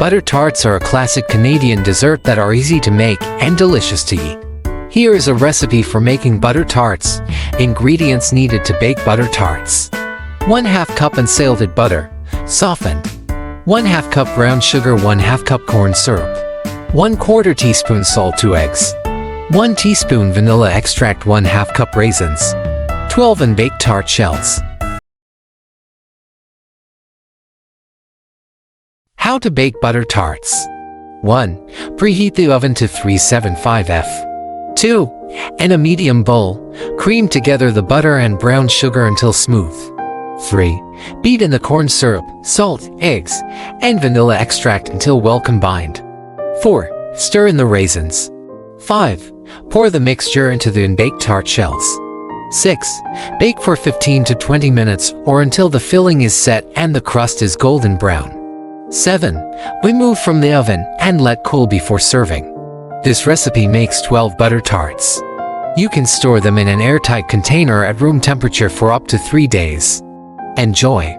Butter tarts are a classic Canadian dessert that are easy to make and delicious to eat. Here is a recipe for making butter tarts. Ingredients needed to bake butter tarts: 1/2 cup unsalted butter, softened. 1/2 cup brown sugar, 1/2 cup corn syrup. 1/4 teaspoon salt, 2 eggs. 1 teaspoon vanilla extract, 1/2 cup raisins. 12 unbaked tart shells. How to bake butter tarts. 1. Preheat the oven to 375 F. 2. In a medium bowl, cream together the butter and brown sugar until smooth. 3. Beat in the corn syrup, salt, eggs, and vanilla extract until well combined. 4. Stir in the raisins. 5. Pour the mixture into the unbaked tart shells. 6. Bake for 15 to 20 minutes or until the filling is set and the crust is golden brown. 7. Remove from the oven and let cool before serving. This recipe makes 12 butter tarts. You can store them in an airtight container at room temperature for up to 3 days. Enjoy!